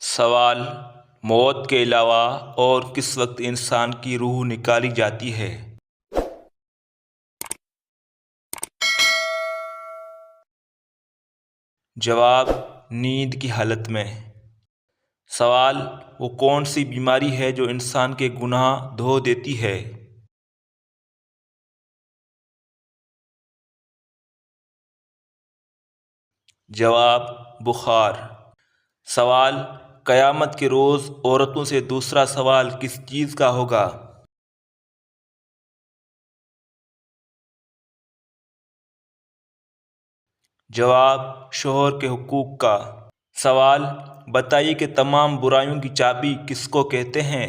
سوال: موت کے علاوہ اور کس وقت انسان کی روح نکالی جاتی ہے؟ جواب: نیند کی حالت میں۔ سوال: وہ کون سی بیماری ہے جو انسان کے گناہ دھو دیتی ہے؟ جواب: بخار۔ سوال: قیامت کے روز عورتوں سے دوسرا سوال کس چیز کا ہوگا؟ جواب: شوہر کے حقوق کا۔ سوال: بتائیے کہ تمام برائیوں کی چابی کس کو کہتے ہیں؟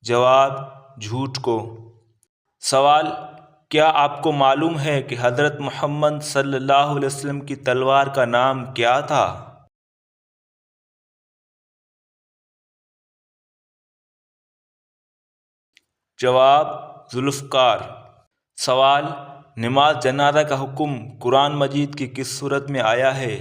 جواب: جھوٹ کو۔ سوال: کیا آپ کو معلوم ہے کہ حضرت محمد صلی اللہ علیہ وسلم کی تلوار کا نام کیا تھا؟ جواب: ذوالفقار۔ سوال: نماز جنازہ کا حکم قرآن مجید کی کس سورت میں آیا ہے؟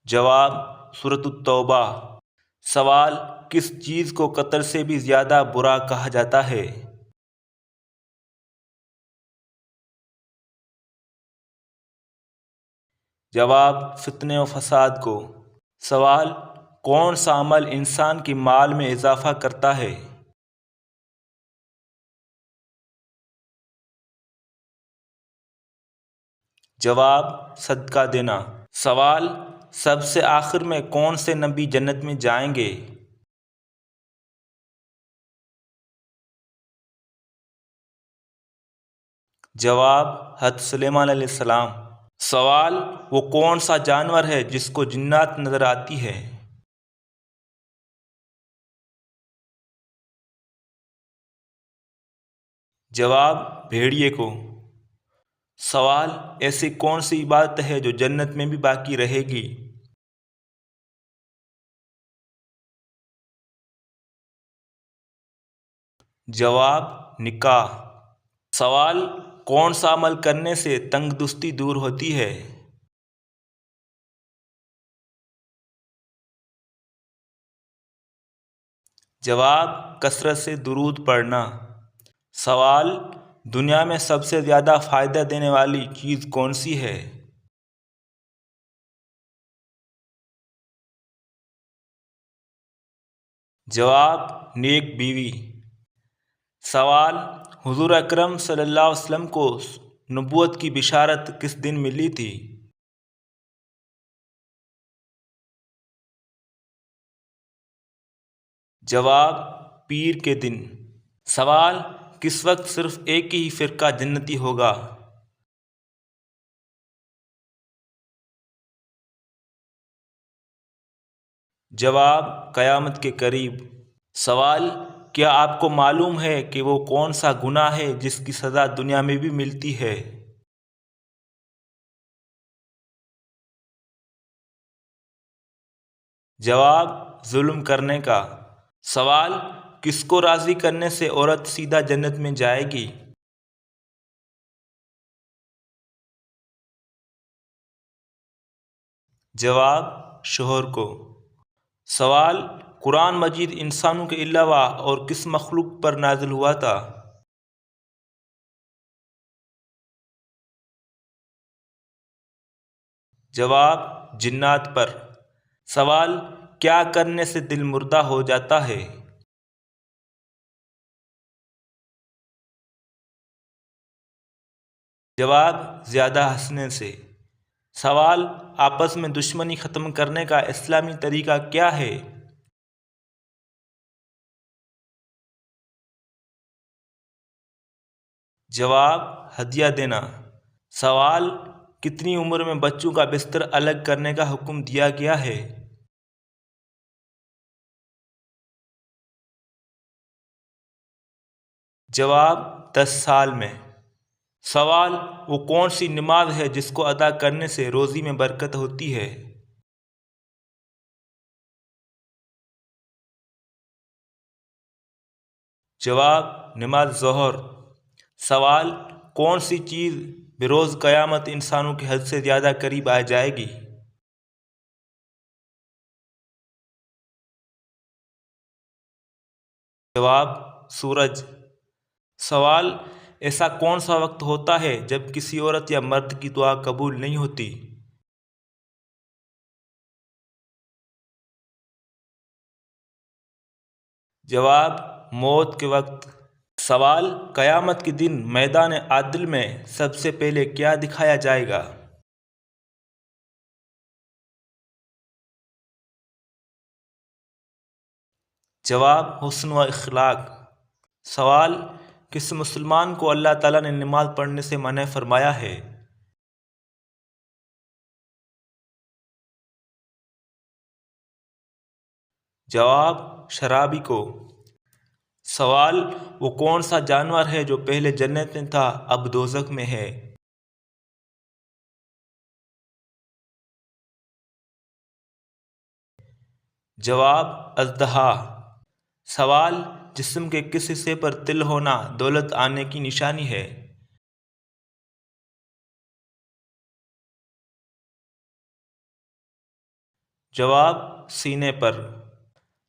جواب: سورۃ التوبہ۔ سوال: کس چیز کو قتل سے بھی زیادہ برا کہا جاتا ہے؟ جواب: فتنے و فساد کو۔ سوال: کون سا عمل انسان کے مال میں اضافہ کرتا ہے؟ جواب: صدقہ دینا۔ سوال: سب سے آخر میں کون سے نبی جنت میں جائیں گے؟ جواب: حضرت سلیمان علیہ السلام۔ سوال: وہ کون سا جانور ہے جس کو جنات نظر آتی ہے؟ جواب: بھیڑیے کو۔ سوال: ایسی کون سی عبادت ہے جو جنت میں بھی باقی رہے گی؟ جواب: نکاح۔ سوال: کون سا عمل کرنے سے تنگ دستی دور ہوتی ہے؟ جواب: کثرت سے درود پڑھنا۔ سوال: دنیا میں سب سے زیادہ فائدہ دینے والی چیز کون سی ہے؟ جواب: نیک بیوی۔ سوال: حضور اکرم صلی اللہ علیہ وسلم کو نبوت کی بشارت کس دن ملی تھی؟ جواب: پیر کے دن۔ سوال: کس وقت صرف ایک ہی فرقہ جنتی ہوگا؟ جواب: قیامت کے قریب۔ سوال: کیا آپ کو معلوم ہے کہ وہ کون سا گناہ ہے جس کی سزا دنیا میں بھی ملتی ہے؟ جواب: ظلم کرنے کا۔ سوال: کس کو راضی کرنے سے عورت سیدھا جنت میں جائے گی؟ جواب: شوہر کو۔ سوال: قرآن مجید انسانوں کے علاوہ اور کس مخلوق پر نازل ہوا تھا؟ جواب: جنات پر۔ سوال: کیا کرنے سے دل مردہ ہو جاتا ہے؟ جواب: زیادہ ہنسنے سے۔ سوال: آپس میں دشمنی ختم کرنے کا اسلامی طریقہ کیا ہے؟ جواب: ہدیہ دینا۔ سوال: کتنی عمر میں بچوں کا بستر الگ کرنے کا حکم دیا گیا ہے؟ جواب: 10 سال میں۔ سوال: وہ کون سی نماز ہے جس کو ادا کرنے سے روزی میں برکت ہوتی ہے؟ جواب نماز ظہر۔ سوال کون سی چیز بروز قیامت انسانوں کے حد سے زیادہ قریب آ جائے گی؟ جواب سورج۔ سوال ایسا کون سا وقت ہوتا ہے جب کسی عورت یا مرد کی دعا قبول نہیں ہوتی؟ جواب موت کے وقت۔ سوال قیامت کے دن میدان عدل میں سب سے پہلے کیا دکھایا جائے گا؟ جواب حسن و اخلاق۔ سوال کس مسلمان کو اللہ تعالیٰ نے نماز پڑھنے سے منع فرمایا ہے؟ جواب شرابی کو۔ سوال وہ کون سا جانور ہے جو پہلے جنت میں تھا اب دوزخ میں ہے؟ جواب اژدہا۔ سوال جسم کے کس حصے پر تل ہونا دولت آنے کی نشانی ہے؟ جواب سینے پر۔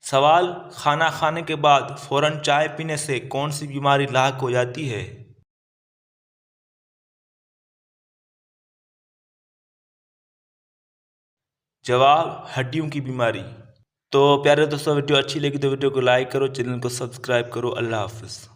سوال کھانا کھانے کے بعد فوراً چائے پینے سے کون سی بیماری لاحق ہو جاتی ہے؟ جواب ہڈیوں کی بیماری۔ تو پیارے دوستوں، ویڈیو اچھی لگی تو ویڈیو کو لائک کرو، چینل کو سبسکرائب کرو۔ اللہ حافظ۔